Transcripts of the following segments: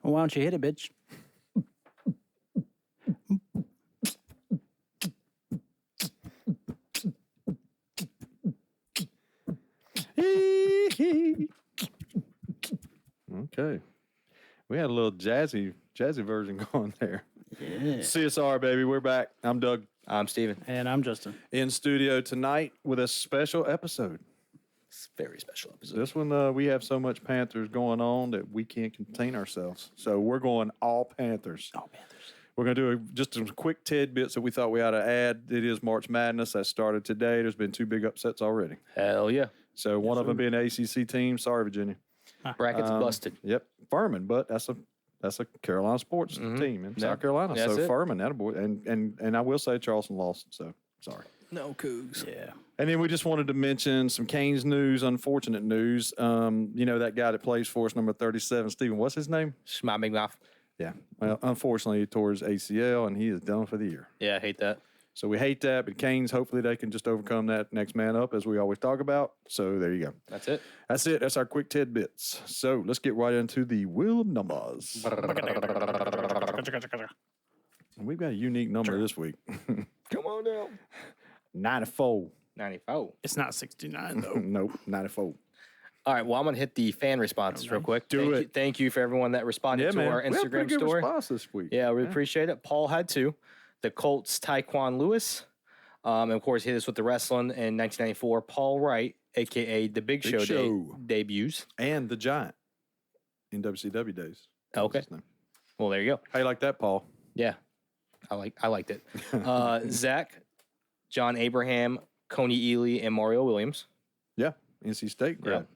Well, why don't you hit it, bitch? Okay. We had a little jazzy version going there. Yeah. CSR, baby. We're back. I'm Doug. I'm Steven. And I'm Justin. In studio tonight with a special episode. It's a very special episode. This one, we have so much Panthers going on that we can't contain ourselves. So we're going all Panthers. All Panthers. We're going to do just some quick tidbits that we thought we ought to add. It is March Madness. That started today. There's been 2 big upsets already. Hell yeah. So one of them being an ACC team. Sorry, Virginia. Brackets busted. Yep, Furman, but that's a Carolina sports team in South Carolina. That's so it. Furman, that boy, and I will say Charleston lost. So sorry. No Cougs. Yeah. And then we just wanted to mention some Canes news, unfortunate news. You know that guy that plays for us, number 37, Steven. What's his name? My big mouth. Yeah. Well, unfortunately, he tore his ACL and he is done for the year. Yeah, I hate that. So we hate that, but Canes, hopefully they can just overcome that next man up, as we always talk about. So there you go. That's it. That's it. That's our quick tidbits. So let's get right into the wheel of numbers. And we've got a unique number this week. Come on now. 94. 94. It's not 69, though. Nope, 94. All right, well, I'm going to hit the fan responses real quick. Do it. Thank you for everyone that responded to our We had a pretty Instagram good story. response this week. Yeah, we appreciate it. Paul had 2. The Colts, Tyquan Lewis. And of course, hit us with the wrestling in 1994. Paul Wright, a.k.a. the Big Show. Debuts. And the Giant in WCW days. Okay. What's his name? Well, there you go. How you like that, Paul? Yeah, I liked it. Zach, John Abraham, Coney Ely, and Mario Williams. Yeah, NC State grad.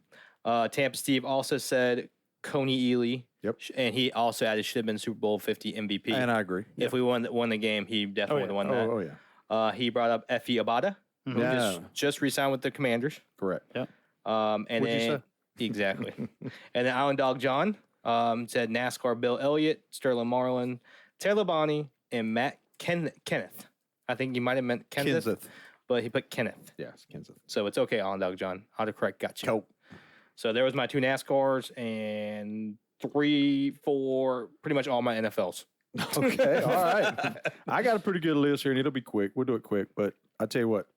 Tampa Steve also said Coney Ely. Yep. And he also added should have been Super Bowl 50 MVP. And I agree. If we won the game, he definitely would have won that. Oh, yeah. He brought up Effie Abada, who Yeah. just re-signed with the Commanders. Correct. Yep. And What'd you then exactly. And then Island Dog John said NASCAR Bill Elliott, Sterling Marlin, Taylor Bonney, and Matt Kenneth. I think you might have meant Kenneth, but he put Kenneth. Yes, Kenseth. So it's okay, Island Dog John. Autocorrect got you. Cool. So there was my 2 NASCARs and 3, 4, pretty much all my NFLs. Okay, all right. I got a pretty good list here, and it'll be quick. We'll do it quick, but I tell you what,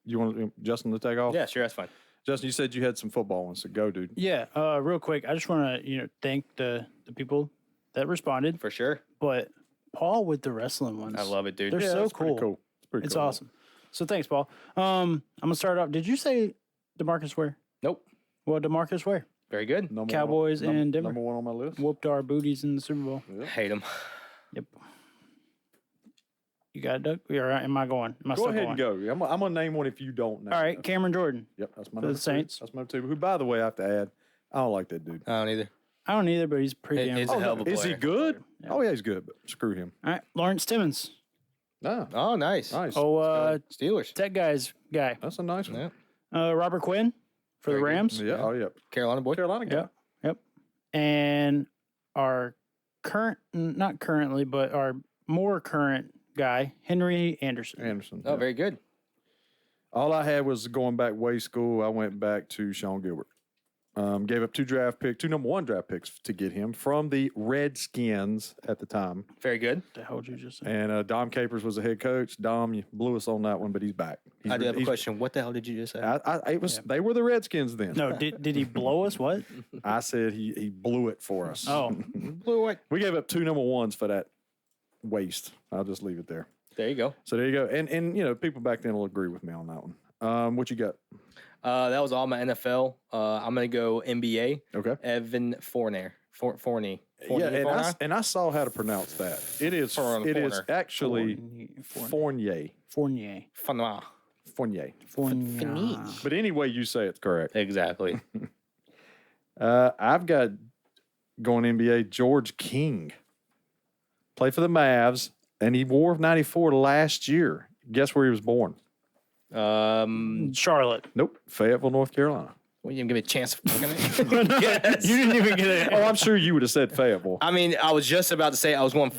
you want Justin to take off? Yeah, sure, that's fine. Justin, you said you had some football ones, so go, dude. Yeah, real quick. I just want to, thank the people that responded. For sure. But Paul with the wrestling ones. I love it, dude. They're so that's pretty cool. It's pretty It's cool. awesome. So thanks, Paul. I'm going to start off. Did you say DeMarcus Ware? Nope. Well, DeMarcus Ware Very good. Number Cowboys one, and Denver. Number 1 on my list. Whooped our booties in the Super Bowl. Hate him. Yep. You got it, Doug? All right. Am I going? Am I Go still ahead going? and go. I'm going to name one if you don't know. All right. Cameron Jordan. Yep, that's my For the number 2. Saints. That's my 2. Who, by the way, I have to add, I don't like that dude. I don't either. I don't either, but he's pretty damn He's good. a hell of a Is he player. good? Yeah. Oh, yeah, he's good, but screw him. All right. Lawrence Timmons. No. Oh, nice. Nice. Oh, Steelers. Tech guys guy. That's a nice one. Yeah. Robert Quinn for Very the good. Rams. Yeah. Oh, yeah. Carolina boy. Carolina guy. Yep. Yep. And our not currently, but our more current guy, Henry Anderson. Anderson. Oh, yeah. very good. All I had was going back way school. I went back to Sean Gilbert. Gave up 2 number 1 draft picks to get him from the Redskins at the time. Very good. What the hell did you just say? And Dom Capers was the head coach. Dom, you blew us on that one, but he's back. I do have a question. What the hell did you just say? They were the Redskins then. No, did he blow us? What? I said he blew it for us. Oh, Blue white. We gave up 2 number 1s for that waste. I'll just leave it there. There you go. So there you go. And people back then will agree with me on that one. What you got? That was all my NFL. I'm gonna go NBA. Okay. Evan Fournier. Fournier. Yeah, and I saw how to pronounce that. It is Foreigner. actually Fournier. Fournier. Fournier. Fournier. Fournier. But any way you say it's correct. Exactly. I've got going NBA George King. Played for the Mavs, and he wore 94 last year. Guess where he was born? Charlotte. Nope, Fayetteville, North Carolina. Well, you didn't give me a chance of fucking it. Yes. You didn't even get it. Oh, I'm sure you would have said Fayetteville. I mean, I was just about to say I was going.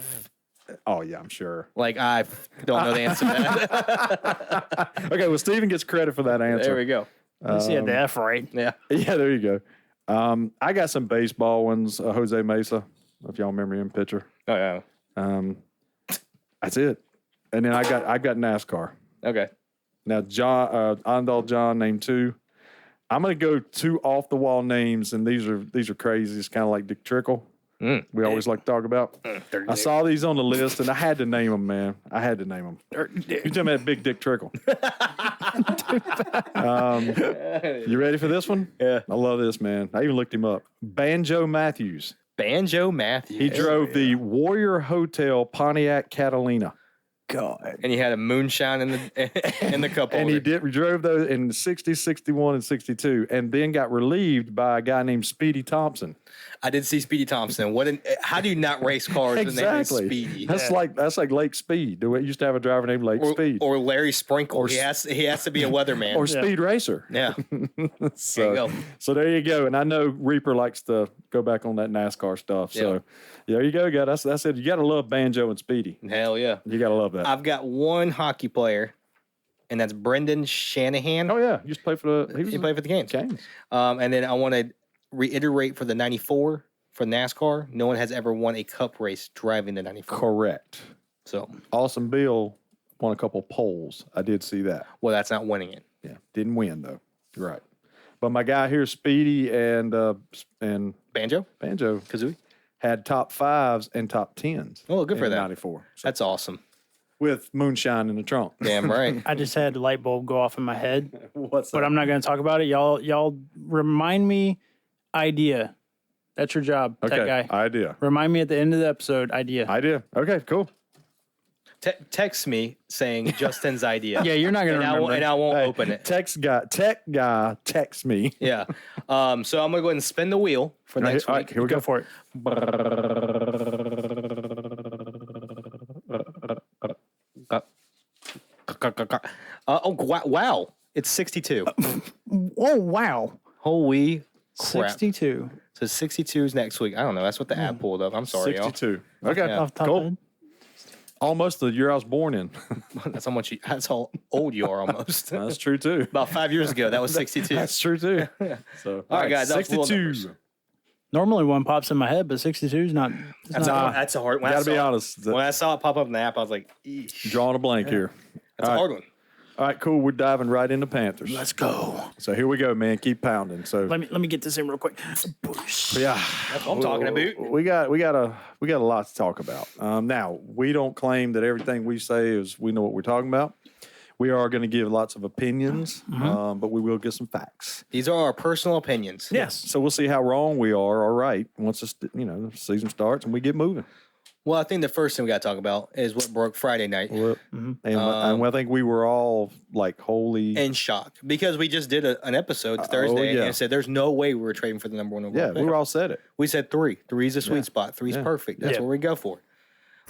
Oh, yeah, I'm sure. Like I don't know the answer to that. Okay, well, Steven gets credit for that answer. There we go. At least he had the F right. Yeah. Yeah, there you go. I got some baseball ones. Jose Mesa. if y'all remember him, pitcher. Oh yeah. That's it. And then I got NASCAR. Okay. Now, Ondal John, name 2. I'm going to go 2 off the wall names, and these are crazy. It's kind of like Dick Trickle. We always like to talk about. I saw these on the list, and I had to name them, man. I had to name them. You talking about Big Dick Trickle? You ready for this one? Yeah. I love this, man. I even looked him up. Banjo Matthews. Banjo Matthews. He drove the Warrior Hotel Pontiac Catalina. God. And he had a moonshine in the cup And holder. he drove those in 60, 61, and 62, and then got relieved by a guy named Speedy Thompson. I did see Speedy Thompson. How do you not race cars when they name Speedy? That's like Lake Speed. We used to have a driver named Lake Speed. Or Larry Sprinkle. He has to be a weather-man. Or Speed Racer. Yeah. So, There you go. So there you go. And I know Reaper likes to go back on that NASCAR stuff. So there you go, guys. That's it. You got to love Banjo and Speedy. Hell yeah. You got to love that. I've got one hockey player, and that's Brendan Shanahan. Oh, yeah. He used to play for the... He played for the Canes. Canes. And then I want to reiterate for the 94 for NASCAR. No one has ever won a cup race driving the 94. Correct. So, Awesome Bill won a couple poles. I did see that. well, that's not winning it. Yeah. Didn't win, though. You're right. But my guy here, Speedy and Banjo? Banjo, Kazooie? had top 5s and top 10s. Oh, good for in them. 94. So, That's awesome. with moonshine in the trunk. Damn right. I just had the light bulb go off in my head, What's but I'm not going to talk about it. Y'all remind me. Idea. That's your job, Okay. tech guy. Idea. Remind me at the end of the episode. Idea. Okay, cool. Text me saying Justin's idea. Yeah, you're not going to remember. And I won't Hey, open it. Tech guy, text me. Yeah. So I'm going to go ahead and spin the wheel for next All right, week. here we Go go. for it. Wow. It's 62. Oh, wow. Holy crap. 62. So 62 is next week. I don't know. That's what the app pulled up. I'm sorry, 62. Okay, Yeah. Off the top of the cool. head. Almost the year I was born in. y'all. That's how old you are almost. That's true, too. About 5 years ago, that was 62. That's true, too. So, All right, guys, that's little 62. numbers. Normally one pops in my head, but 62 is not. That's a hard one. Got to be honest. When I saw it pop up in the app, I was like, eesh. Drawing a blank here. That's a hard one. All right, cool. We're diving right into Panthers. Let's go. So here we go, man. Keep pounding. So Let me get this in real quick. yeah, That's what I'm talking about. we got a lot to talk about. Now we don't claim that everything we say is we know what we're talking about. We are going to give lots of opinions, but we will get some facts. These are our personal opinions. Yes. So we'll see how wrong we are or right once the season starts and we get moving. Well, I think the first thing we got to talk about is what broke Friday night. Well, and I think we were all like holy. In shock because we just did an episode Thursday yeah. and said there's no way we were trading for the number one overall Yeah, pick. we were all said it. We said 3. 3's a sweet spot. 3's perfect. That's Yeah. what we go for.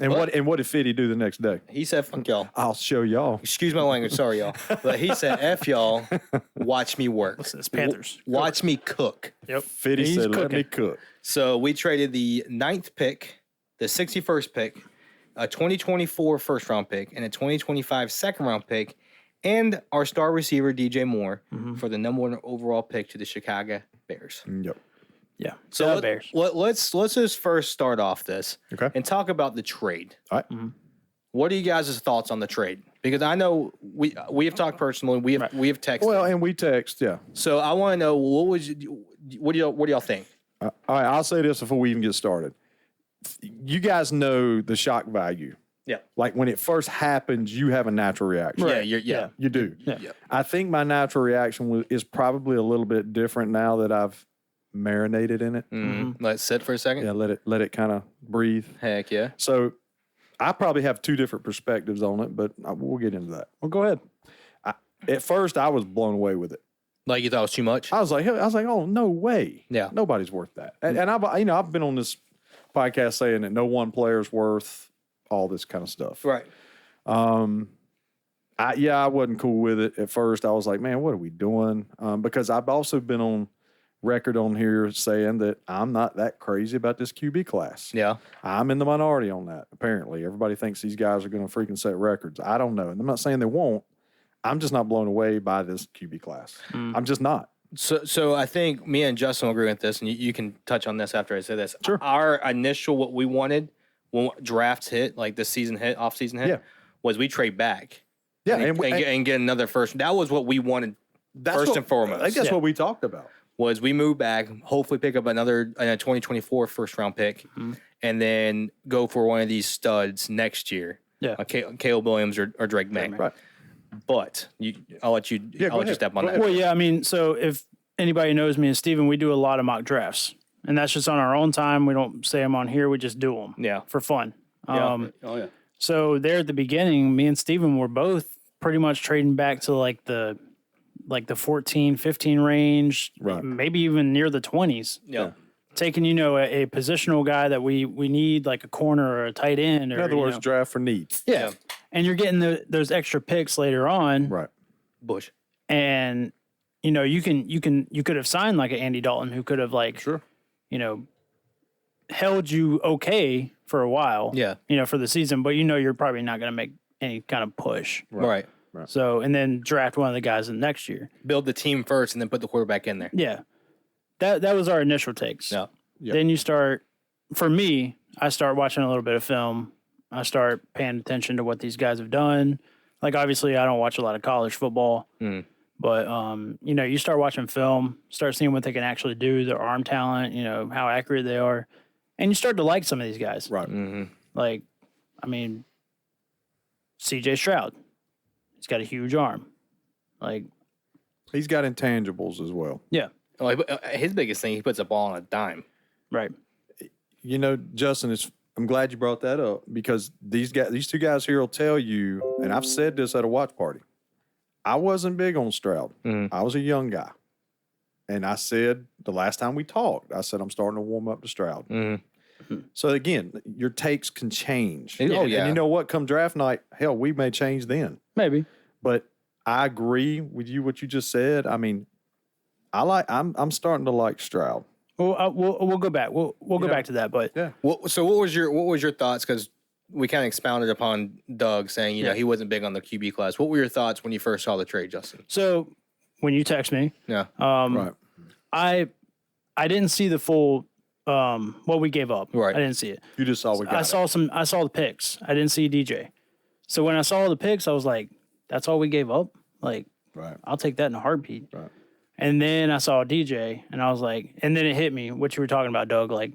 And what did Fitty do the next day? He said, "Fuck y'all." I'll show y'all. Excuse my language, sorry y'all. But he said, "F y'all, watch me work. Listen, it's Panthers. Watch me cook." Yep. Fitty He's said, "Let cooking. me cook." So we traded the 9th pick, the 61st pick, a 2024 first round pick, and a 2025 second round pick, and our star receiver DJ Moore for the number 1 overall pick to the Chicago Bears. Yep. Yeah. So The Bears. let's just first start off this Okay. and talk about the trade. All right. What are you guys' thoughts on the trade? Because I know we have talked personally, we have texted. Well, and we text, yeah. So I want to know what do y'all think? All right, I'll say this before we even get started. You guys know the shock value. Yeah. Like when it first happens, you have a natural reaction. Yeah, yeah. You do. Yeah. I think my natural reaction is probably a little bit different now that I've marinated in it. Let's sit for a second. Yeah, let it kind of breathe. Heck yeah. So I probably have 2 different perspectives on it, but we'll get into that. Well, go ahead. At first, I was blown away with it. Like you thought it was too much? I was like, oh, no way. Yeah. Nobody's worth that. And I've been on this podcast saying that no one player is worth all this kind of stuff. Right. I wasn't cool with it at first. I was like, man, what are we doing? Because I've also been on record on here saying that I'm not that crazy about this QB class. Yeah. I'm in the minority on that, apparently. Everybody thinks these guys are going to freaking set records. I don't know. And I'm not saying they won't. I'm just not blown away by this QB class. I'm just not. So I think me and Justin will agree with this, and you can touch on this after I say this. Sure. Our initial what we wanted when drafts hit, like this season hit, off season hit, was we trade back. Yeah, and get another first. That was what we wanted first and foremost. I think that's what we talked about. Was we move back, hopefully pick up another 2024 first round pick, and then go for one of these studs next year. Yeah, like Caleb Williams or Drake May. Right. But I'll let you. I'll let you step on that. Well, yeah, I mean, so if anybody knows me and Steven, we do a lot of mock drafts, and that's just on our own time. We don't say them on here. We just do them. Yeah, for fun. Yeah. So there at the beginning, me and Steven were both pretty much trading back to like the 14, 15 range, right? Maybe even near the 20s. Yeah. Taking, a positional guy that we need, like a corner or a tight end. Or, In other words, draft for needs. Yeah. And you're getting those extra picks later on. Right. Bush. And, you could have signed like an Andy Dalton who could have held you okay for a while. Yeah. For the season, but you're probably not going to make any kind of push. Right. So, and then draft one of the guys in next year. Build the team first and then put the quarterback in there. Yeah. That was our initial takes. Yeah. Then you start, for me, I start watching a little bit of film. I start paying attention to what these guys have done. Like, obviously, I don't watch a lot of college football, but, you start watching film, start seeing what they can actually do, their arm talent, how accurate they are. And you start to like some of these guys. Right. Mm-hmm. Like, I mean, CJ Stroud. He's got a huge arm. Like, he's got intangibles as well. Yeah. His biggest thing, he puts a ball on a dime. Right. Justin, I'm glad you brought that up because these two guys here will tell you, and I've said this at a watch party. I wasn't big on Stroud. I was a young guy. And I said the last time we talked, I said I'm starting to warm up to Stroud. So again, your takes can change. Oh, yeah. And you know what? Come draft night, hell, we may change then. Maybe. But I agree with you what you just said. I mean, I'm starting to like Stroud. Well, we'll go back. We'll go back to that. But yeah. So what was your thoughts? Because we kind of expounded upon Doug saying he wasn't big on the QB class. What were your thoughts when you first saw the trade, Justin? So when you text me, right. I didn't see the full what we gave up. Right. I didn't see it. You just saw we got. I saw the picks. I didn't see DJ. So when I saw the picks, I was like, "That's all we gave up." Like, right. I'll take that in a heartbeat. Right. And then I saw DJ, and I was like, and then it hit me, what you were talking about, Doug. Like,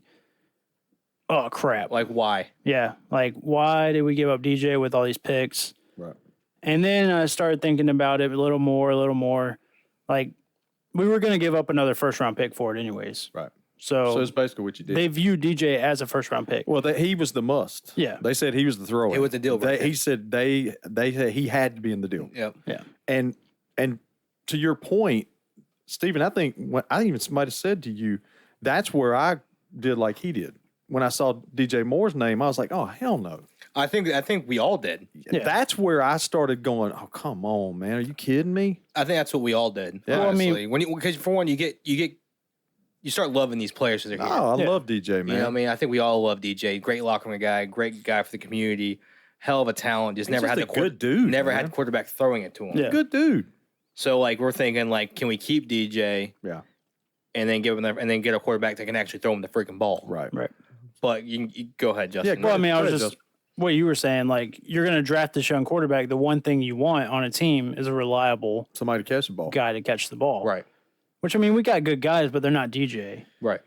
oh crap! Like, why? Yeah. Like, why did we give up DJ with all these picks? Right. And then I started thinking about it a little more. Like, we were going to give up another first round pick for it, anyways. Right. So it's basically what you did. They viewed DJ as a first round pick. Well, he was the must. Yeah. They said he was the throw-in. It was the deal breaker. He said they said he had to be in the deal. Yep. Yeah. And to your point, Stephen, I think might have said to you, that's where I did like he did. When I saw DJ Moore's name, I was like, oh, hell no. I think we all did. Yeah. That's where I started going, oh, come on, man. Are you kidding me? I think that's what we all did. Yeah. Well, I honestly. Because for one, you start loving these players as they're here. Oh, I love DJ, man. You know what I mean? I think we all love DJ. Great locker room guy, great guy for the community, hell of a talent. Just never had a good dude. Never man. had quarterback throwing it to him. Yeah. Good dude. So we're thinking can we keep DJ? Yeah. And then get a quarterback that can actually throw him the freaking ball. Right. But you go ahead, Justin. Well, I mean, I was just what you were saying. Like, you're going to draft this young quarterback. The one thing you want on a team is a reliable somebody to catch the ball. guy to catch the ball. Right. Which, I mean, we got good guys, but they're not DJ. Right.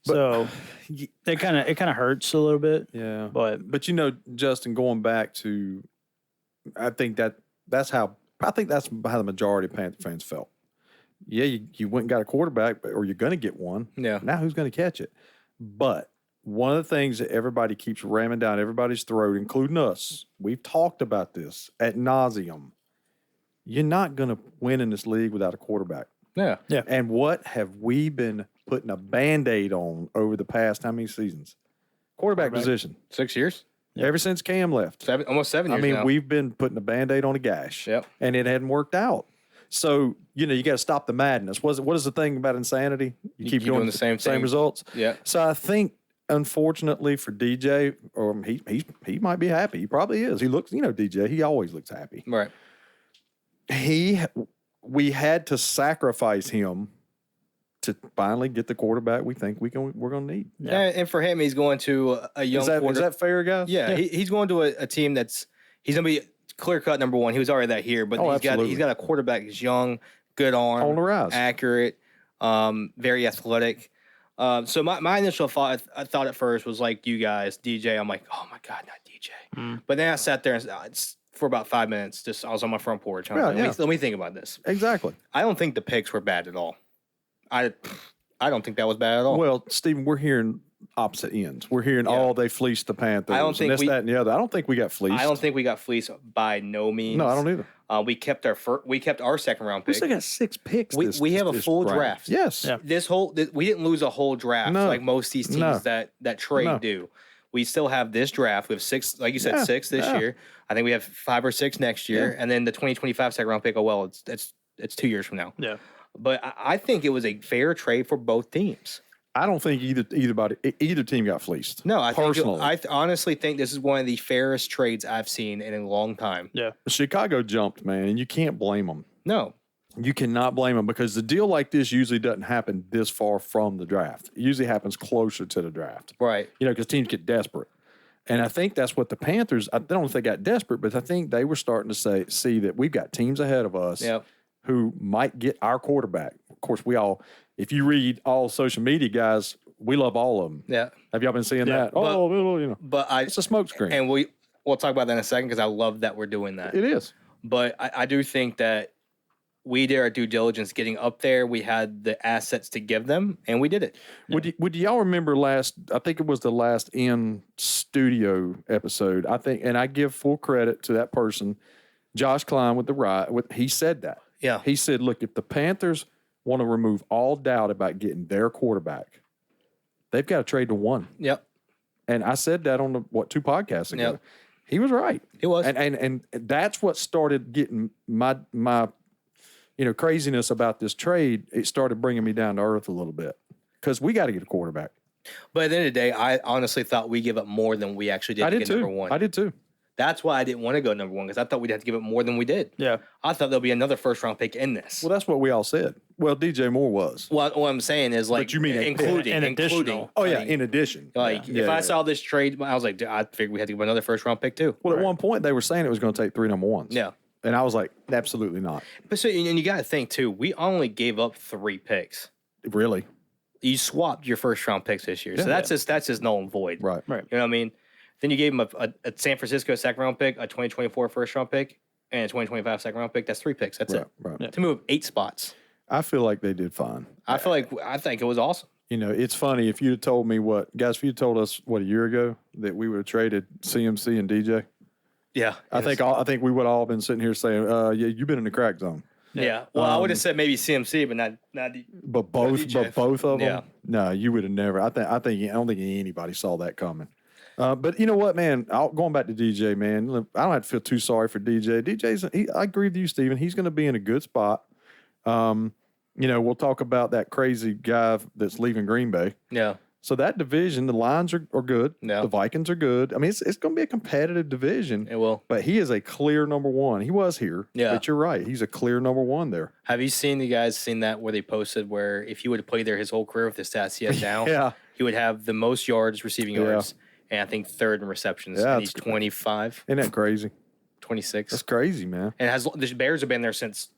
So it kind of hurts a little bit. Yeah. But Justin, going back to, I think that's how the majority of Panther fans felt. Yeah, you went and got a quarterback, or you're going to get one. Yeah. Now who's going to catch it? But one of the things that everybody keeps ramming down everybody's throat, including us, we've talked about this ad nauseum. You're not going to win in this league without a quarterback. Yeah. Yeah. And what have we been putting a Band-Aid on over the past how many seasons? Quarterback position. 6 years? Yeah. Ever since Cam left. Almost 7 years now. We've been putting a Band-Aid on a gash. Yep. And it hadn't worked out. So, you got to stop the madness. What is the thing about insanity? You keep doing the same thing. results. Yeah. So I think, unfortunately for DJ, he might be happy. He probably is. He looks, DJ, he always looks happy. Right. We had to sacrifice him to finally get the quarterback we think we're going to need. Yeah. And for him, he's going to a young Is that fair, guys? Yeah, he's going to a team he's going to be clear cut number one. He was already that here, but he's got a quarterback who's young, good arm, on the rise, accurate, very athletic. So my initial thought, I thought at first was like you guys, DJ. I'm like, oh my God, not DJ. But then I sat there and for about 5 minutes, I was on my front porch. Let me think about this. Exactly. I don't think the picks were bad at all. I don't think that was bad at all. Well, Stephen, we're hearing opposite ends. We're hearing, they fleeced the Panthers. I don't think that, and the other. I don't think we got fleeced. I don't think we got fleeced by no means. No, I don't either. We kept our second round pick. We still got 6 picks. We have a full draft. Yes. Yeah. We didn't lose a whole draft like most of these teams that trade do. We still have this draft. We have 6, like you said, 6 this year. I think we have 5 or 6 next year, and then the 2025 second round pick. Oh well, it's 2 years from now. Yeah. But I think it was a fair trade for both teams. I don't think either team got fleeced. No, personally, I honestly think this is one of the fairest trades I've seen in a long time. Yeah. Chicago jumped, man, and you can't blame them. No. You cannot blame them because the deal like this usually doesn't happen this far from the draft. It usually happens closer to the draft. Right. Because teams get desperate. And I think that's what the Panthers, I don't know if they got desperate, but I think they were starting to see that we've got teams ahead of us who might get our quarterback. Of course, if you read all social media guys, we love all of them. Yeah. Have y'all been seeing that? But it's a smokescreen. And we'll talk about that in a second because I love that we're doing that. It is. But I do think that we did our due diligence getting up there. We had the assets to give them, and we did it. Would y'all remember I think it was the last in studio episode, I think, and I give full credit to that person, Josh Klein he said that. Yeah. He said, look, if the Panthers want to remove all doubt about getting their quarterback, they've got to trade to one. Yep. And I said that on 2 podcasts ago. Yep. He was right. He was. And that's what started getting my craziness about this trade. It started bringing me down to earth a little bit because we got to get a quarterback. But at the end of the day, I honestly thought we give up more than we actually did to get number one. I did too. That's why I didn't want to go number one because I thought we'd have to give up more than we did. Yeah. I thought there'll be another first round pick in this. Well, that's what we all said. Well, DJ Moore was. Well, what I'm saying is like, but you mean including. Oh yeah, in addition. Like if I saw this trade, I was like, I figured we had to give another first round pick too. Well, at one point they were saying it was going to take 3 number ones. Yeah. And I was like, absolutely not. But so, and you got to think too, we only gave up 3 picks. Really? You swapped your first round picks this year, so that's just null and void. Right. You know what I mean? Then you gave him a San Francisco second round pick, a 2024 first round pick, and a 2025 second round pick. That's 3 picks. That's it. Right. To move 8 spots. I feel like they did fine. I think it was awesome. It's funny if you'd told me if you told us a year ago that we would have traded CMC and DJ. Yeah. I think we would have all been sitting here saying, yeah, you've been in the crack zone. Yeah. Well, I would have said maybe CMC, but not But both of them? Yeah. No, you would have never. I don't think anybody saw that coming. But you know what, man? Going back to DJ, man, I don't have to feel too sorry for DJ. I agree with you, Steven. He's going to be in a good spot. We'll talk about that crazy guy that's leaving Green Bay. Yeah. So that division, the Lions are good. Yeah. The Vikings are good. I mean, it's going to be a competitive division. It will. But he is a clear number one. He was here. Yeah. But you're right. He's a clear number one there. Have you seen that where they posted where if he would have played there his whole career with the stats he has now, Yeah. he would have the most yards, receiving yards, and I think 3rd in receptions. Yeah, and he's 25. Isn't that crazy? 26. That's crazy, man. And the Bears have been there since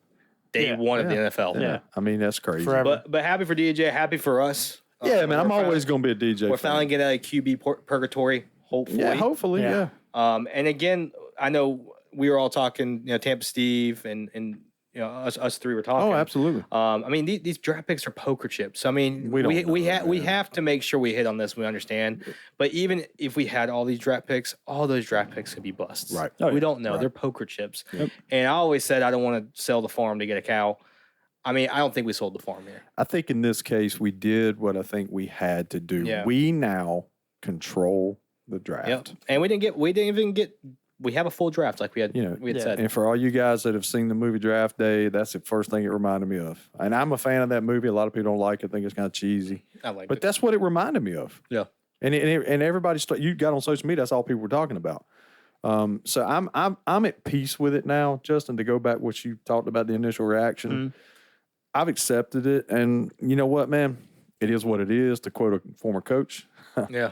day one of the NFL. Yeah. I mean, that's crazy. Forever. But happy for DJ, happy for us. Yeah, man, I'm always going to be a DJ. We're finally getting out of QB purgatory, hopefully. Yeah, hopefully, yeah. And again, I know we were all talking, Tampa Steve and us 3 were talking. Oh, absolutely. I mean, these draft picks are poker chips. I mean, we have to make sure we hit on this. We understand, but even if we had all these draft picks, all those draft picks could be busts. Right. We don't know. Right. They're poker chips. Yep. And I always said I don't want to sell the farm to get a cow. I mean, I don't think we sold the farm here. I think in this case we did what I think we had to do. Yeah. We now control the draft. Yep. And we didn't even get. We have a full draft, like we had said. And for all you guys that have seen the movie Draft Day, that's the first thing it reminded me of. And I'm a fan of that movie. A lot of people don't like it, think it's kind of cheesy. I like it. But that's what it reminded me of. Yeah. And everybody, you got on social media, that's all people were talking about. So I'm at peace with it now, Justin, to go back what you talked about, the initial reaction. I've accepted it, and you know what, man? It is what it is. To quote a former coach, Yeah.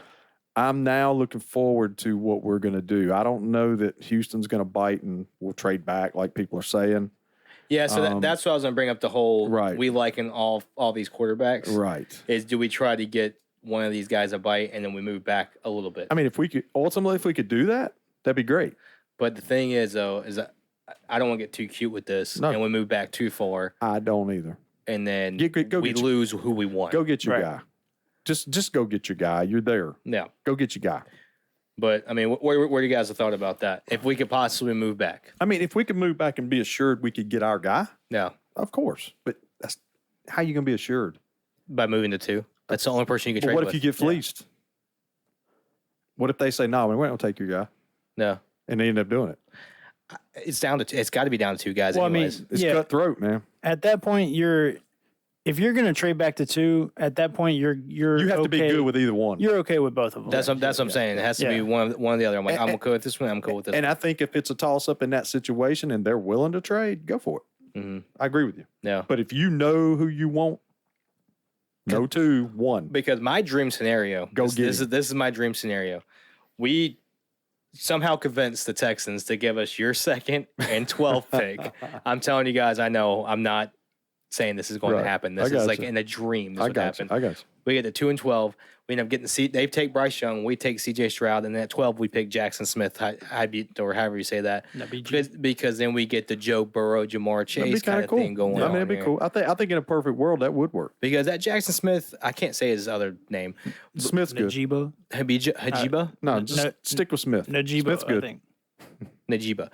I'm now looking forward to what we're going to do. I don't know that Houston's going to bite and we'll trade back like people are saying. Yeah, so that's what I was going to bring up. The whole we liking all these quarterbacks. Right. Is do we try to get one of these guys a bite and then we move back a little bit? I mean, if we could do that, that'd be great. But the thing is, though, is that I don't want to get too cute with this and we move back too far. I don't either. And then we lose who we want. Go get your guy. Just go get your guy. You're there. Yeah. Go get your guy. But, I mean, what do you guys have thought about that? If we could possibly move back. I mean, if we could move back and be assured we could get our guy. Yeah. Of course. But that's how you going to be assured? By moving to 2. That's the only person you can trade what with. If you get fleeced? Yeah. What if they say, no, we're not going to take your guy? No. And they end up doing it. It's got to be down to 2 guys anyways. I mean, it's cutthroat, man. At that point, if you're going to trade back to 2, at that point you have to be good with either one. You're okay with both of them. That's what I'm saying. It has to be one of the other. I'm like, I'm cool with this one. I'm cool with this. And I think if it's a toss up in that situation and they're willing to trade, go for it. Mm-hmm. I agree with you. Yeah. But if you know who you want, no 2, 1. Because my dream scenario. This is my dream scenario. We somehow convinced the Texans to give us your 2nd and 12th pick. I'm telling you guys, I know I'm not saying this is going to happen. This is like in a dream. This would happen. I got you. We get the 2 and 12. We end up getting they take Bryce Young. We take C.J. Stroud, and then at 12 we pick Jackson Smith, or however you say that. Because then we get the Joe Burrow, Jamar Chase kind of thing going on. I mean, it'd be cool. I think in a perfect world that would work. Because that Jackson Smith, I can't say his other name. Smith's good. Hajiba? No, just stick with Smith. Najiba, Smith's good. I think. Najiba.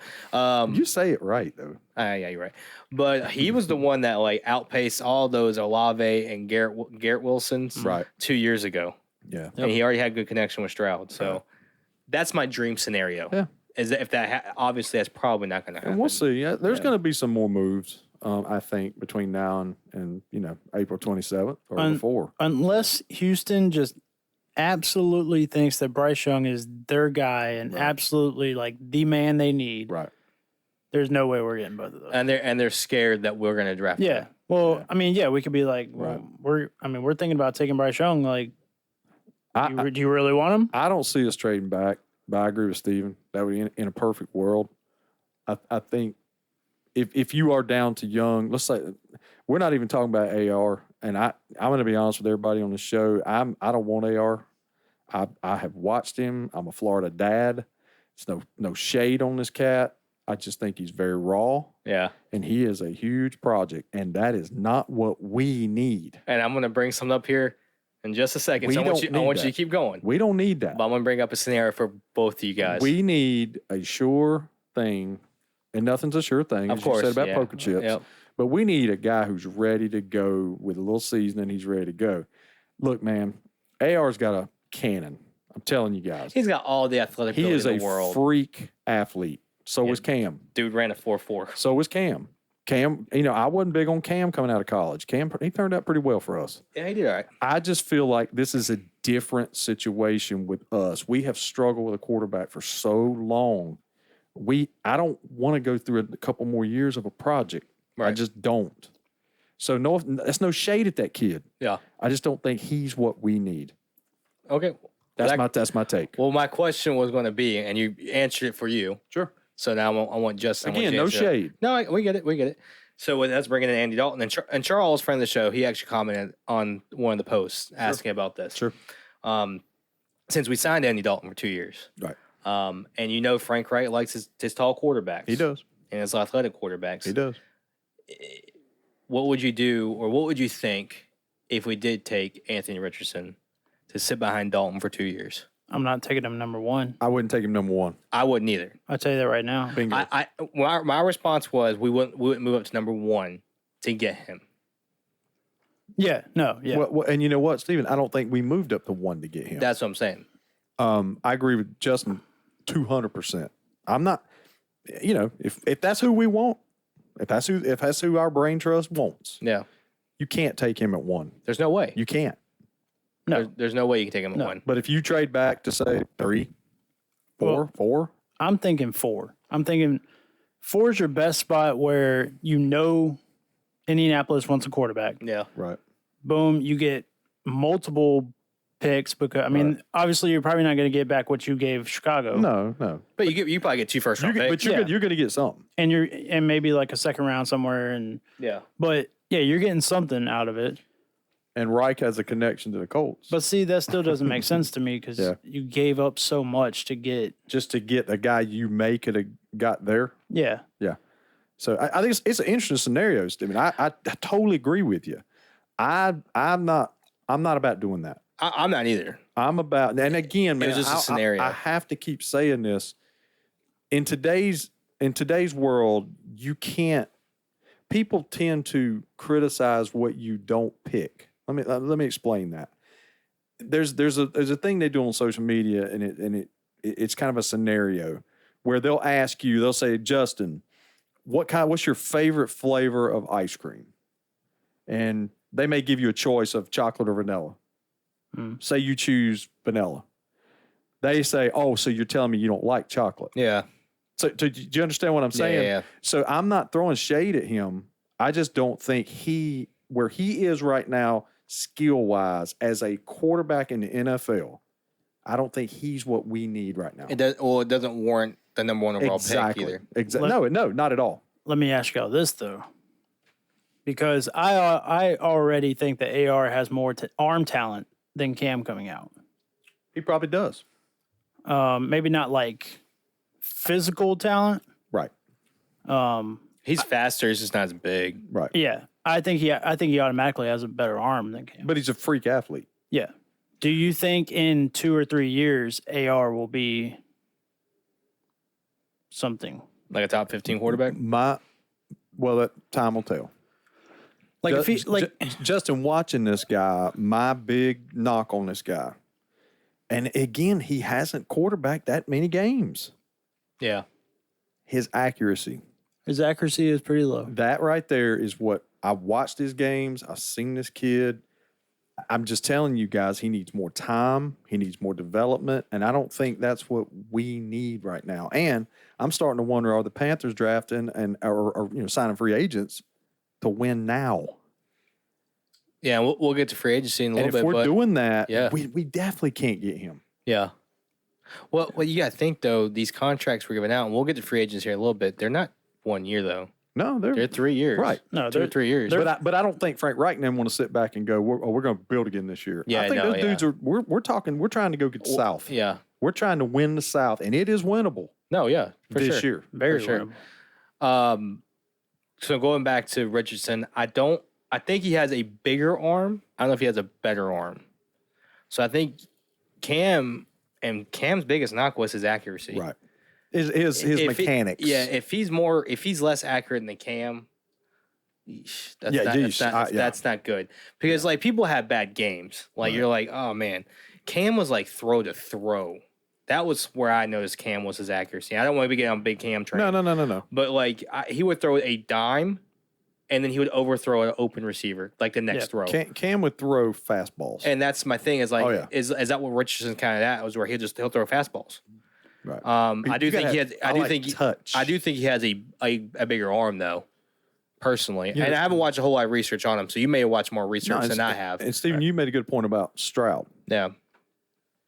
You say it right though. Yeah, you're right. But he was the one that like outpaced all those Olave and Garrett Wilsons 2 years ago. Yeah, and he already had good connection with Stroud. So that's my dream scenario. Yeah, is that if that obviously that's probably not going to happen. And we'll see. Yeah, there's going to be some more moves. I think between now and April 27th or before, unless Houston just absolutely thinks that Bryce Young is their guy and absolutely like the man they need. Right. There's no way we're getting both of those. And they're scared that we're going to draft him. Well, yeah. I mean, we could be like, well, we're thinking about taking Bryce Young. Like, do you really want him? I don't see us trading back, but I agree with Steven. That would be in a perfect world. I think if you are down to Young, let's say we're not even talking about AR. And I'm going to be honest with everybody on the show. I don't want AR. I have watched him. I'm a Florida dad. It's no shade on this cat. I just think he's very raw. Yeah. And he is a huge project. And that is not what we need. And I'm going to bring something up here in just a second. I want you to keep going. We don't need that. But I'm going to bring up a scenario for both of you guys. We need a sure thing. And nothing's a sure thing, as you said about poker chips. Yep. But we need a guy who's ready to go with a little seasoning. He's ready to go. Look, man, AR's got a cannon. I'm telling you guys. He's got all the athletic ability in the world. He is a freak athlete. So was Cam. Dude ran a 4.4. So was Cam. Cam, I wasn't big on Cam coming out of college. Cam, he turned out pretty well for us. Yeah, he did all right. I just feel like this is a different situation with us. We have struggled with a quarterback for so long. I don't want to go through a couple more years of a project. Right. I just don't. So that's no shade at that kid. Yeah. I just don't think he's what we need. Okay. That's my take. Well, my question was going to be, and you answered it for you. Sure. So now I want Justin. Again, no shade. No, we get it. So that's bringing in Andy Dalton. And Charles, friend of the show, he actually commented on one of the posts asking about this. Sure. Since we signed Andy Dalton for 2 years. Right. And Frank Wright likes his tall quarterbacks. He does. And his athletic quarterbacks. He does. What would you do, or what would you think if we did take Anthony Richardson to sit behind Dalton for 2 years? I'm not taking him number 1. I wouldn't take him number 1. I wouldn't either. I'll tell you that right now. Bingo. My response was we wouldn't move up to number 1 to get him. Yeah. No. Yeah. Well, and you know what, Steven? I don't think we moved up to 1 to get him. That's what I'm saying. I agree with Justin 200%. I'm not. If that's who we want, if that's who our brain trust wants, you can't take him at 1. There's no way. You can't. No, there's no way you can take him at 1. But if you trade back to say 3, 4, 4, I'm thinking 4. I'm thinking 4 is your best spot where in Indianapolis wants a quarterback. Yeah. Right. Boom, you get multiple picks because obviously you're probably not going to get back what you gave Chicago. No. But you probably get 2 first-round picks. But you're going to get something. And maybe like a second round somewhere. But yeah, you're getting something out of it. And Reich has a connection to the Colts. But see, that still doesn't make sense to me because you gave up so much to get just to get a guy you may could have got there. Yeah. So I think it's an interesting scenario, Stephen. I totally agree with you. I'm not about doing that. I'm not either. I'm about, and again, man, it's just a scenario. I have to keep saying this. In today's world, you can't. People tend to criticize what you don't pick. Let me explain that. There's a thing they do on social media, and it's kind of a scenario where they'll ask you. They'll say, Justin, what's your favorite flavor of ice cream? And they may give you a choice of chocolate or vanilla. Say you choose vanilla. They say, oh, so you're telling me you don't like chocolate. Yeah. So do you understand what I'm saying? Yeah. So I'm not throwing shade at him. I just don't think where he is right now, skill-wise, as a quarterback in the NFL, I don't think he's what we need right now. It doesn't warrant the number 1 overall pick either. Exactly. No, not at all. Let me ask y'all this, though. Because I already think that AR has more arm talent than Cam coming out. He probably does. Maybe not like physical talent. Right. He's faster. He's just not as big. Right. Yeah. I think he automatically has a better arm than Cam. But he's a freak athlete. Yeah. Do you think in 2 or 3 years AR will be something like a top 15 quarterback? That time will tell. Like if he Justin, watching this guy, my big knock on this guy, and again, he hasn't quarterbacked that many games. Yeah. His accuracy is pretty low. That right there is what I watched his games. I've seen this kid. I'm just telling you guys, he needs more time. He needs more development. And I don't think that's what we need right now. And I'm starting to wonder, are the Panthers drafting or signing free agents to win now? Yeah, we'll get to free agency in a little bit. And if we're doing that, yeah. we definitely can't get him. Yeah. Well, you got to think, though, these contracts we're giving out, and we'll get to free agents here in a little bit, they're not 1 year, though. No, they're 3 years. Right. No, 2 or 3 years. But I don't think Frank Reich and them want to sit back and go, we're going to build again this year. Yeah, I think those dudes are, we're trying to go get the South. Yeah. We're trying to win the South, and it is winnable. No, yeah, for this sure. year. Very for winnable. So going back to Richardson, I think he has a bigger arm. I don't know if he has a better arm. So I think Cam's biggest knock was his accuracy. Right. His mechanics. If he's less accurate than Cam, that's not good. Because like people have bad games. Like you're like, oh man, Cam was like throw to throw. That was where I noticed Cam was his accuracy. I don't want to get on big Cam train. No. But like he would throw a dime, and then he would overthrow an open receiver like the next throw. Cam would throw fastballs, and that's my thing. Is like, is that what Richardson kind of at? Was where he'll throw fastballs. Right. I do think he has a bigger arm though. Personally, and I haven't watched a whole lot of research on him, so you may have watched more research than I have. And Steven, you made a good point about Stroud. Yeah,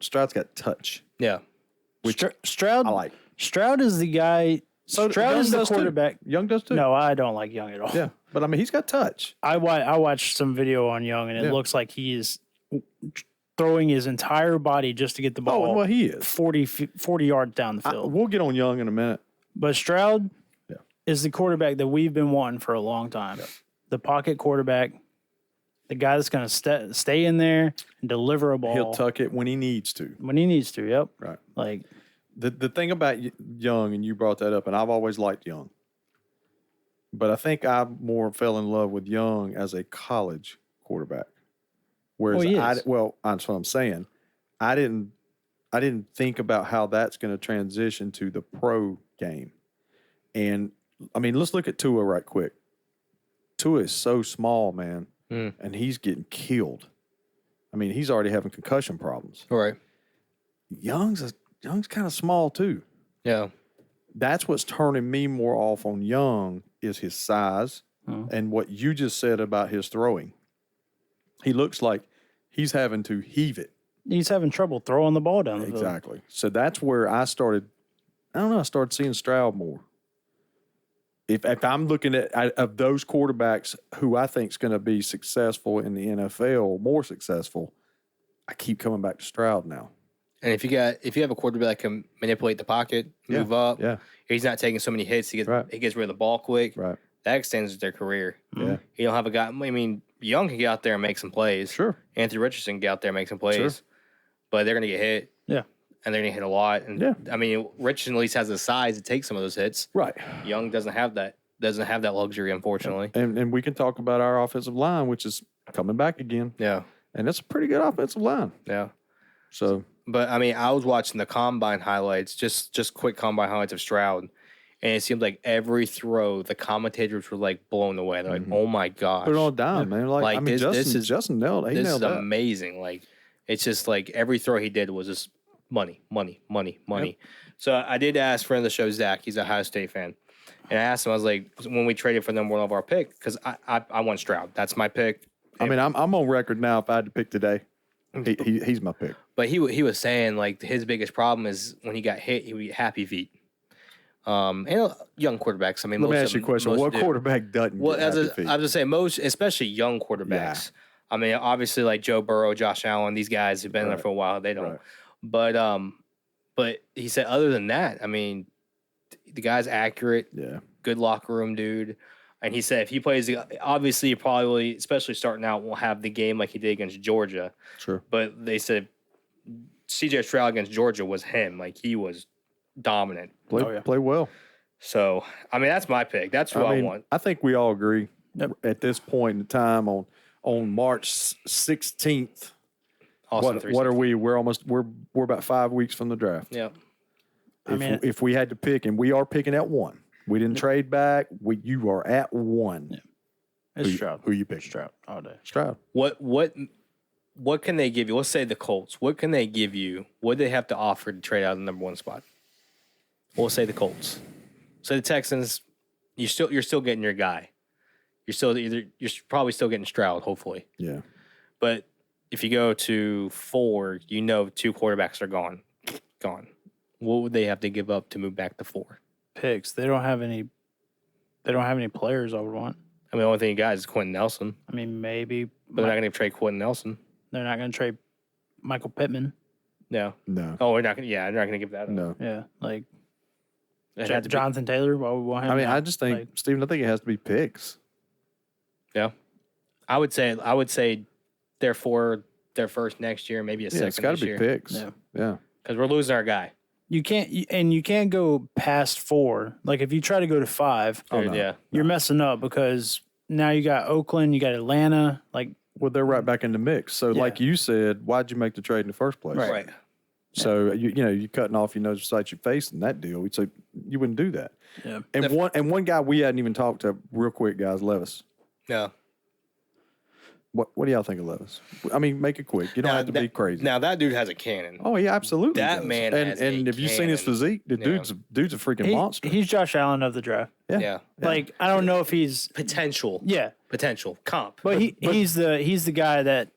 Stroud's got touch. Yeah, which Stroud I like. Stroud is the guy. So Stroud is the quarterback. Young does too. No, I don't like Young at all. Yeah, but I mean, he's got touch. I watched some video on Young, and it looks like he is throwing his entire body just to get the ball. Oh, well, he is 40 yards down the field. We'll get on Young in a minute. But Stroud is the quarterback that we've been wanting for a long time. Yeah. The pocket quarterback, the guy that's going to stay in there and deliver a ball. He'll tuck it when he needs to. When he needs to, yep. Right. Like the thing about Young, and you brought that up, and I've always liked Young, but I think I more fell in love with Young as a college quarterback. Whereas that's what I'm saying. I didn't think about how that's going to transition to the pro game. And I mean, let's look at Tua right quick. Tua is so small, man, and he's getting killed. I mean, he's already having concussion problems. All right. Young's kind of small too. Yeah. That's what's turning me more off on Young is his size. And what you just said about his throwing, he looks like he's having to heave it. He's having trouble throwing the ball down the field. Exactly. So that's where I started seeing Stroud more. If I'm looking at of those quarterbacks who I think is going to be successful in the NFL, more successful, I keep coming back to Stroud now. And if you have a quarterback that can manipulate the pocket, move up, he's not taking so many hits, he gets rid of the ball quick. Right. That extends their career. Yeah. You don't have a guy. I mean, Young can get out there and make some plays. Sure. Anthony Richardson can get out there and make some plays. Sure. But they're going to get hit. Yeah. And they're going to hit a lot. And Yeah. I mean, Richardson at least has the size to take some of those hits. Right. Young doesn't have that luxury, unfortunately. And we can talk about our offensive line, which is coming back again. Yeah. And it's a pretty good offensive line. Yeah. So, but I mean, I was watching the combine highlights, just quick combine highlights of Stroud, and it seemed like every throw, the commentators were like blown away. They're like, "Oh my gosh!" put it on down, man. Like I mean, Justin nailed it. He this nailed is that. amazing. Like, it's just like every throw he did was just money. Yep. So I did ask friend of the show, Zach. He's a Ohio State fan, and I asked him. I was like, when we traded for them, one of our pick, because I want Stroud. That's my pick. I mean, I'm on record now. If I had to pick today, he's my pick. But he was saying like his biggest problem is when he got hit, he would get happy feet. And young quarterbacks. I mean, let me ask you a question: what quarterback doesn't? Well, get happy feet? I was gonna say most, especially young quarterbacks. Yeah. I mean, obviously like Joe Burrow, Josh Allen, these guys who've been there for a while, they don't. Right. But he said other than that, I mean, the guy's accurate. Yeah. Good locker room dude. And he said if he plays, obviously he probably, especially starting out, won't have the game like he did against Georgia. Sure. But they said C.J. Stroud against Georgia was him. Like, he was dominant. Play well. So, I mean, that's my pick. That's who I want. I think we all agree at this point in time on March 16th. What are we? We're about 5 weeks from the draft. Yeah. If we had to pick, and we are picking at 1. We didn't trade back. You are at 1. Yeah. It's Stroud. Who you pick? Stroud all day. Stroud. What can they give you? Let's say the Colts. What can they give you? What do they have to offer to trade out of the number 1 spot? We'll say the Colts. Say the Texans. You're still getting your guy. You're probably still getting Stroud, hopefully. Yeah. But if you go to 4, 2 quarterbacks are gone. What would they have to give up to move back to 4? Picks. They don't have any players I would want. I mean, the only thing you got is Quentin Nelson. I mean, maybe. But they're not going to trade Quentin Nelson. They're not going to trade Michael Pittman. No. Oh, we're not going to. Yeah, they're not going to give that up. No. Yeah, like Jonathan Taylor. Why would we want him? I mean, I just think, Steven, I think it has to be picks. Yeah. I would say they're for their first next year, maybe a second. It's got to be picks. Yeah. Because we're losing our guy. You can't go past 4. Like if you try to go to 5, you're messing up because now you got Oakland, you got Atlanta. Like, well, they're right back in the mix. So, like you said, why'd you make the trade in the first place? Right. So you're cutting off your nose beside your face in that deal. So you wouldn't do that. Yeah. And one guy we hadn't even talked to real quick, guys, Levis. Yeah. What do y'all think of Levis? I mean, make it quick. You don't have to be crazy. Now that dude has a cannon. Oh yeah, absolutely. That man has and have you seen his physique? The dude's a freaking monster. He's Josh Allen of the draft. Yeah. Like I don't know if he's potential. Yeah. Potential comp. But he's the guy that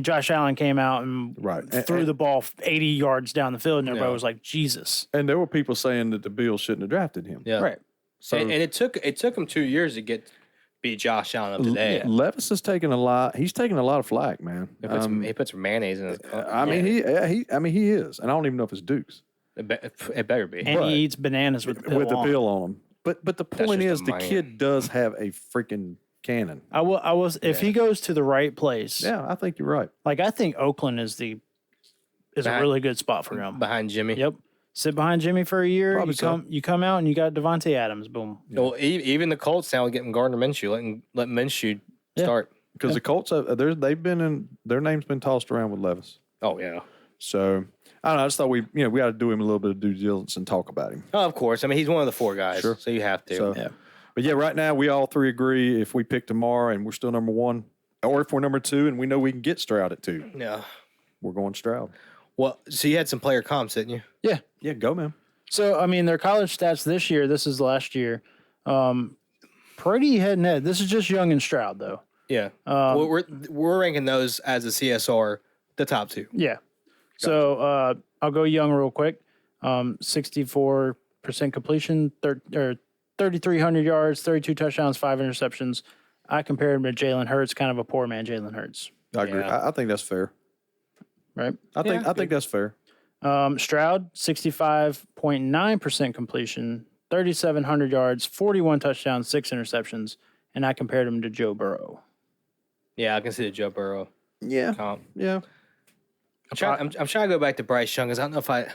Josh Allen came out and threw the ball 80 yards down the field and everybody was like, Jesus. And there were people saying that the Bills shouldn't have drafted him. Yeah. Right. So and it took him 2 years to be Josh Allen of today. Levis is taking a lot. He's taking a lot of flack, man. He puts mayonnaise in his. He is, and I don't even know if it's Dukes. It better be. And he eats bananas with the pill on him. But the point is, the kid does have a freaking cannon. If he goes to the right place. Yeah, I think you're right. Like I think Oakland is a really good spot for him. Behind Jimmy. Yep. Sit behind Jimmy for a year. Probably you come out and you got Devontae Adams. Boom. Yeah. Well, even the Colts now getting Gardner Minshew, let Minshew start because the Colts they've been in their name's been tossed around with Levis. Oh yeah. So I don't know. I just thought we got to do him a little bit of due diligence and talk about him. Oh, of course. I mean, he's one of the 4 guys, so you have to. So, but yeah, right now we all 3 agree if we pick tomorrow and we're still number 1, or if we're number 2 and we know we can get Stroud at 2. Yeah, we're going Stroud. Well, so you had some player comps, didn't you? Yeah, go man. So, I mean, their college stats this year, this is last year. pretty head and head. This is just Young and Stroud, though. Yeah. We're ranking those as a CSR, the top two. Yeah. Gotcha. So I'll go Young real quick. 64% completion, 3,300 yards, 32 touchdowns, 5 interceptions. I compared him to Jalen Hurts, kind of a poor man Jalen Hurts. I agree. I think that's fair. Right? I think that's fair. Stroud, 65.9% completion, 3,700 yards, 41 touchdowns, 6 interceptions, and I compared him to Joe Burrow. Yeah, I can see the Joe Burrow. Yeah. Comp. Yeah. I'm trying to go back to Bryce Young because I don't know if I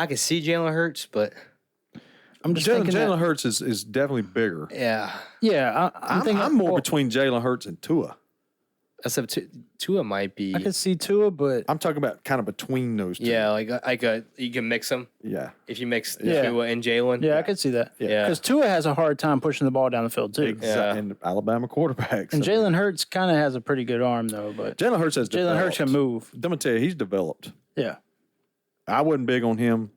can see Jalen Hurts, but I'm just thinking Jalen Hurts is definitely bigger. Yeah. Yeah, I'm more between Jalen Hurts and Tua. Except Tua might be. I could see Tua, but I'm talking about kind of between those two. Yeah, you can mix them. Yeah. If you mix Tua and Jalen. Yeah, I could see that. Yeah. Because Tua has a hard time pushing the ball down the field, too. Exactly. And Alabama quarterbacks. And Jalen Hurts kind of has a pretty good arm, though. But Jalen Hurts has developed. Jalen Hurts can move. I'm going to tell you, he's developed. Yeah. I wasn't big on him.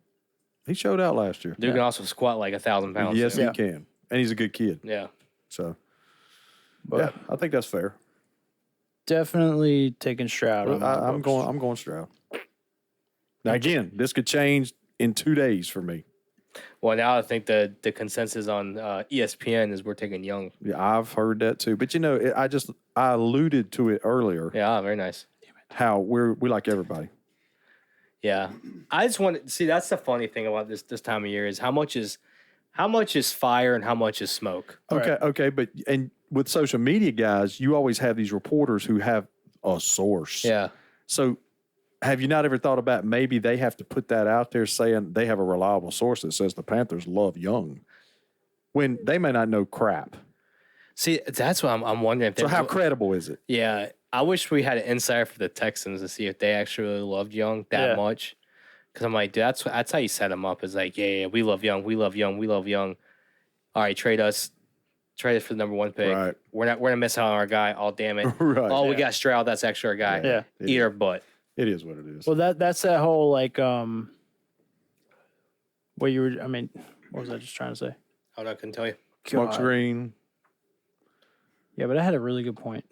He showed out last year. Dude can also squat like 1,000 pounds. Yes, he can. And he's a good kid. Yeah. So, But I think that's fair. Definitely taking Stroud. I'm going Stroud. Now, again, this could change in 2 days for me. Well, now I think the consensus on ESPN is we're taking Young. Yeah, I've heard that too. But, I alluded to it earlier. Yeah, very nice. How we like everybody. Yeah. I just want to see, that's the funny thing about this time of year is how much is fire and how much is smoke. Okay, but with social media guys, you always have these reporters who have a source. Yeah. So have you not ever thought about maybe they have to put that out there saying they have a reliable source that says the Panthers love Young when they may not know crap? See, that's what I'm wondering. So how credible is it? Yeah. I wish we had an insider for the Texans to see if they actually really loved Young that much. Because I'm like, dude, that's how you set them up. Is like, yeah, we love Young, we love Young, we love Young. All right, trade us for the number 1 pick. Right. We're gonna miss out on our guy. Oh, damn it. Right. Oh, we got Stroud. That's extra our guy. Yeah. Eat our butt. It is what it is. Well, that's that whole like what was I just trying to say? Oh, no, I couldn't tell you. Smoke screen. Yeah, but I had a really good point.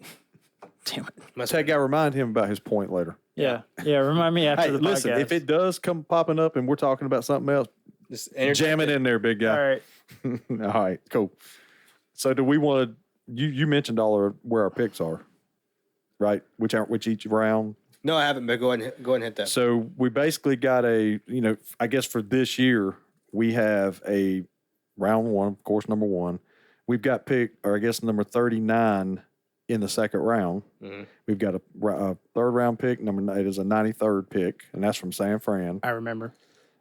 Damn it. Tech guy, remind him about his point later. Yeah. Remind me after the listen, podcast. if it does come popping up and we're talking about something else, Just jam it in there, big guy. All right. All right, cool. So do we want to? You mentioned where our picks are, right? Which each round. No, I haven't, but go ahead and hit that. So we basically got I guess for this year we have a round one, of course, number 1. We've got number 39 in the second round. Mm-hmm. We've got a third round pick. It is a 93rd pick, and that's from San Fran. I remember.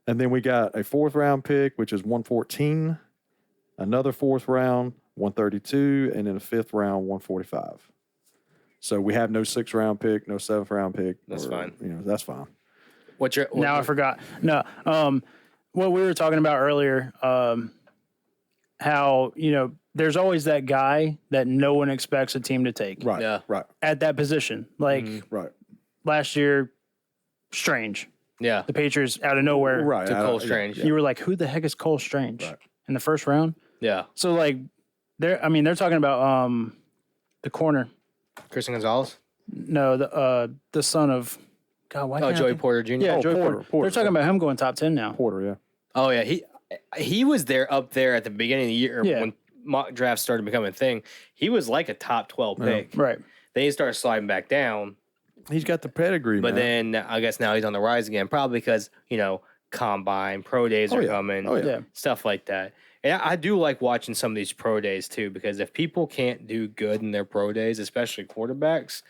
And then we got a fourth round pick, which is 114, another fourth round, 132, and then a fifth round, 145. So we have no 6th round pick, no 7th round pick. That's fine. That's fine. I forgot. No. What we were talking about earlier, how, there's always that guy that no one expects a team to take. Right. Yeah. Right. At that position. Like Right. last year, Strange. Yeah. The Patriots out of nowhere. Right. To Cole Strange. You were like, who the heck is Cole Strange? Right. In the first round? Yeah. So like they're talking about the corner. Christian Gonzalez? No, the son of God, why can't I Joey think- Porter Jr. Yeah, Joey Porter. Porter. They're talking about him going top 10 now. Porter, yeah. Oh yeah, he was up there at the beginning of the year when mock drafts started becoming a thing. He was like a top 12 pick. Right. Then he started sliding back down. He's got the pedigree, But man. then I guess now he's on the rise again, probably because, combine, pro days are coming, stuff like that. And I do like watching some of these pro days too, because if people can't do good in their pro days, especially quarterbacks,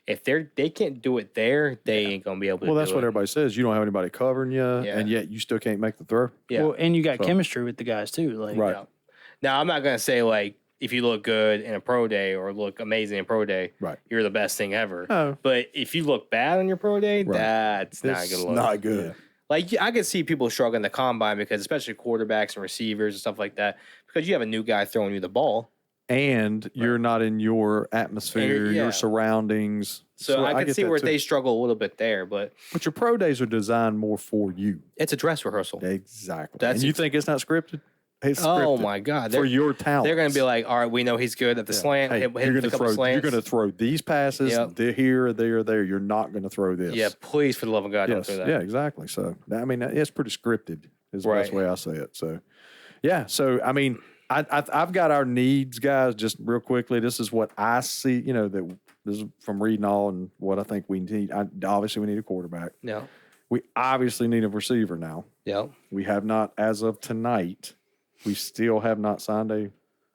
if they can't do it there, they ain't gonna be able to. Well, that's do what it. everybody says. You don't have anybody covering you, and yet you still can't make the throw. Yeah. Well, and you got chemistry with the guys too. Like, Right. Yeah. Now I'm not gonna say like if you look good in a pro day or look amazing in pro day, Right. you're the best thing ever. Oh. But if you look bad on your pro day, that's not a good look. Not good. Like I can see people struggling the combine because especially quarterbacks and receivers and stuff like that, because you have a new guy throwing you the ball. And you're not in your atmosphere, Yeah. your surroundings. So I can get see that where too. they struggle a little bit there, but But your pro days are designed more for you. it's a dress rehearsal. Exactly. That's and you think it's not scripted? It's Oh scripted my God! for your talent. They're going to be like, all right, we know he's good at the slant. Hey, hit you're him with a couple slants. You're going to throw these passes. Yep. They're here, there. You're not going to throw this. Yeah, please, for the love of God, don't Yes. throw that. Yeah, exactly. So I mean, it's pretty scripted. Is the Right. best way I say it. So yeah. So I mean, I've got our needs, guys. Just real quickly, this is what I see. You know, that this is from reading all and what I think we need. Obviously, we need a quarterback. Yeah. We obviously need a receiver now. Yeah. We have not, as of tonight, we still have not signed a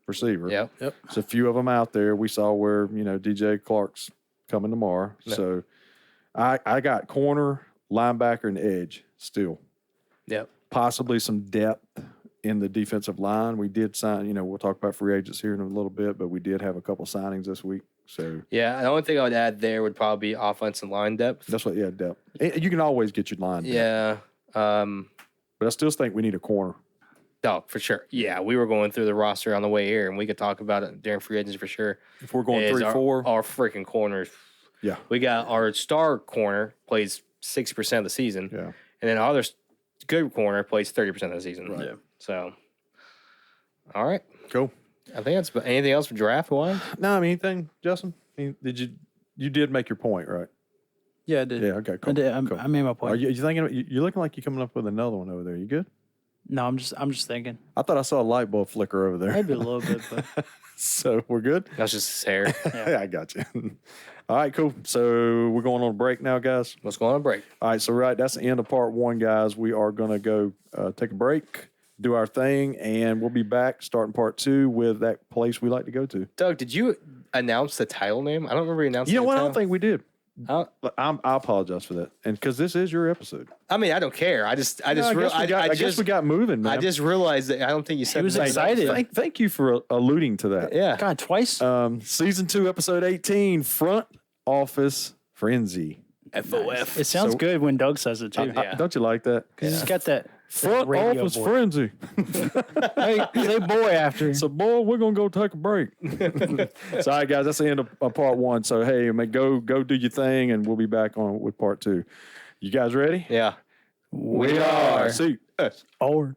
receiver. Yep. There's a few of them out there. We saw where, DJ Clark's coming tomorrow. Yep. So I got corner, linebacker, and edge still. Yep. Possibly some depth in the defensive line. We did sign, we'll talk about free agents here in a little bit, but we did have a couple signings this week. So Yeah, the only thing I would add there would probably be offensive line depth. that's what, depth. You can always get your line depth. Yeah. But I still think we need a corner. Oh, for sure. Yeah, we were going through the roster on the way here, and we could talk about it during free agency for sure. If we're going Is 3-4. our freaking corners. Yeah. We got our star corner plays 60% of the season, Yeah. and then our other good corner plays 30% of the season. Right. Yeah. So, all right. Cool. I think that's anything else for draft wise. No, I mean, anything, Justin? You did make your point, right? Yeah, I did. Yeah. Okay. Cool. I did. Cool. I made my Are point. you thinking? You're looking like you're coming up with another one over there. You good? No, I'm just thinking. I thought I saw a light bulb flicker over there. Maybe a little bit, but So we're good. That's just his hair. Yeah, I got you. All right, cool. So we're going on a break now, guys. Let's go on a break. All right, so that's the end of part 1, guys. We are going to go take a break, do our thing, and we'll be back starting part 2 with that place we like to go to. Doug, did you announce the title name? I don't remember you announcing. You know the what? I title. don't think we did. I I apologize for that, and because this is your episode. I mean, I don't care. I guess we got moving, man. I just realized that I don't think you said was the name. excited. Thank you for alluding to that. Yeah. God, twice. Season 2, episode 18, Front Office Frenzy. FOF. It sounds so- good when Doug says it too. Yeah. Don't you like that? He's got that Front radio Office voice. Frenzy. Hey, say boy after. So, boy, we're gonna go take a break. So, all right, guys, that's the end of part 1. So, hey, go do your thing, and we'll be back on with part 2. You guys ready? Yeah. We are. See. Or